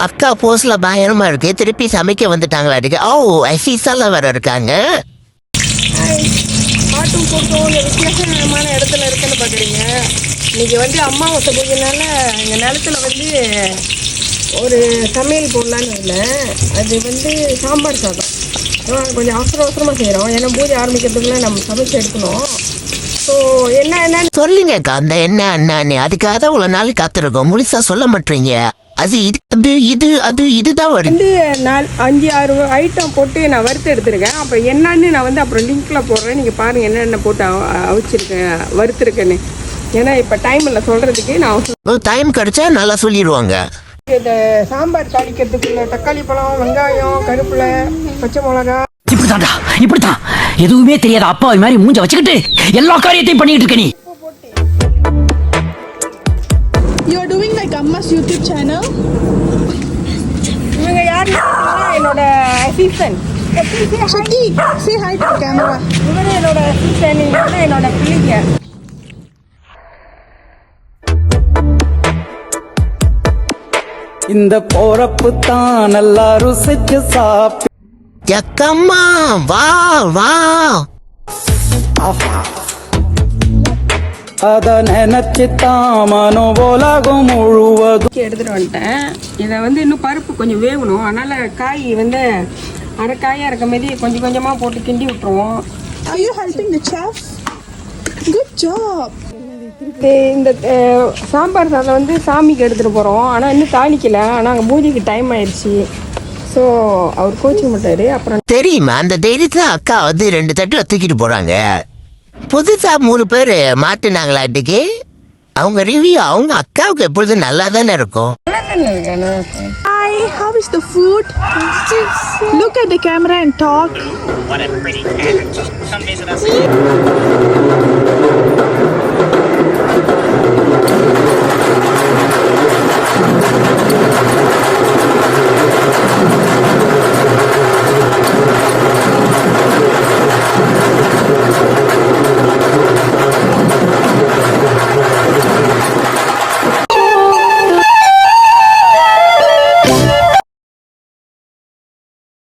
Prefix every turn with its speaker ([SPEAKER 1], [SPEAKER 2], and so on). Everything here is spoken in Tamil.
[SPEAKER 1] அக்கா போஸ்ல பயங்கரமா இருக்கு. திருப்பி சமைக்க வந்துட்டாங்களா இருக்கு. ஓ ஐசிஸால வேற இருக்காங்க.
[SPEAKER 2] ஆட்டும் போட்டோம் வித்தியாசமான இடத்துல இருக்குன்னு பார்க்குறீங்க. இன்னைக்கு வந்து அமாவாசை பூஜைனால எங்கள் நிலத்துல வந்து ஒரு சமையல் போடலான்னு இல்லை. அது வந்து சாம்பார் சாதம் கொஞ்சம் அவசரமாக செய்கிறோம். ஏன்னா பூஜை ஆரம்பிக்கிறதுக்குள்ள நம்ம சமைச்சு எடுக்கணும். ஸோ என்னன்னு
[SPEAKER 1] சொல்லுங்கக்கா அந்த என்ன அண்ணான்னு. அதுக்காக தான் இவ்வளவு நாள் காத்திருக்கோம். முழுசா சொல்ல மாட்டீங்க. அது இதுதான் வருது.
[SPEAKER 2] வந்து 5-6 ஐட்டம் போட்டு நான் வறுத்து எடுத்துருக்கேன். அப்போ என்னன்னு நான் வந்து அப்புறம் லிங்க்ல போடுறேன். நீங்கள் பாருங்கள் என்னென்ன போட்டு அவிச்சிருக்கேன் வறுத்துருக்கேன்னு. ஏன்னா இப்போ டைம் இல்லை சொல்கிறதுக்கு. நான்
[SPEAKER 1] டைம் கிடைச்சா நல்லா சொல்லிடுவாங்க.
[SPEAKER 2] இந்த சாம்பார் தாளிக்கிறதுக்குள்ள தக்காளி பழம், வெங்காயம், கருவேப்பிலை, பச்சை மிளகா.
[SPEAKER 3] இப்படித்தான் எதுவுமே தெரியாத அப்பா மாதிரி மூஞ்ச வச்சுக்கிட்டு எல்லா காரியத்தையும் பண்ணிட்டு இருக்க நீ.
[SPEAKER 4] You are doing like Amma's YouTube channel?
[SPEAKER 2] இவங்க யாருன்னா என்னோட assistant.
[SPEAKER 4] Shakti, say hi to the camera.
[SPEAKER 2] இவரு என்னோட அசிஸ்டன்ட். இவங்க என்னோட பிள்ளைங்க.
[SPEAKER 5] இந்த போறப்பு தான் நல்லா ருசிச்சு சாப்பிட்டு
[SPEAKER 1] எக்கம்மா வா வா.
[SPEAKER 5] அத நினைச்சு தான் மனோபோலாகும் முழுவதும்
[SPEAKER 2] எடுத்துட்டு வந்துட்டேன். இதை வந்து இன்னும் பருப்பு கொஞ்சம் வேகணும். அதனால காய் வந்து அரை காயாக இருக்க மாதிரி கொஞ்சம் கொஞ்சமாக போட்டு கிண்டி விட்டுருவோம்.
[SPEAKER 4] Are you helping the chef? Good job.
[SPEAKER 2] இந்த சாம்பார் சாதம் வந்து சாமிக்கு எடுத்துகிட்டு போகிறோம். ஆனால் இன்னும் தாளிக்கல. ஆனால் அங்கே பூஜைக்கு டைம் ஆயிடுச்சு. ஸோ அவர் கோச்சிக்க மாட்டார். அப்புறம்
[SPEAKER 1] தெரியுமா அந்த தைரியத்துல அக்கா வந்து 2 தட்டு தூக்கிட்டு போறாங்க. புதுசா 3 பேர் மாட்டினாங்களாட்டுக்கு. அவங்க ரிவ்யூ அவங்க அக்காவுக்கு எப்பொழுதும் நல்லா தானே இருக்கும்.
[SPEAKER 4] Hi, how is the food? Look at the camera and talk.
[SPEAKER 6] What a pretty cat. Come visit us.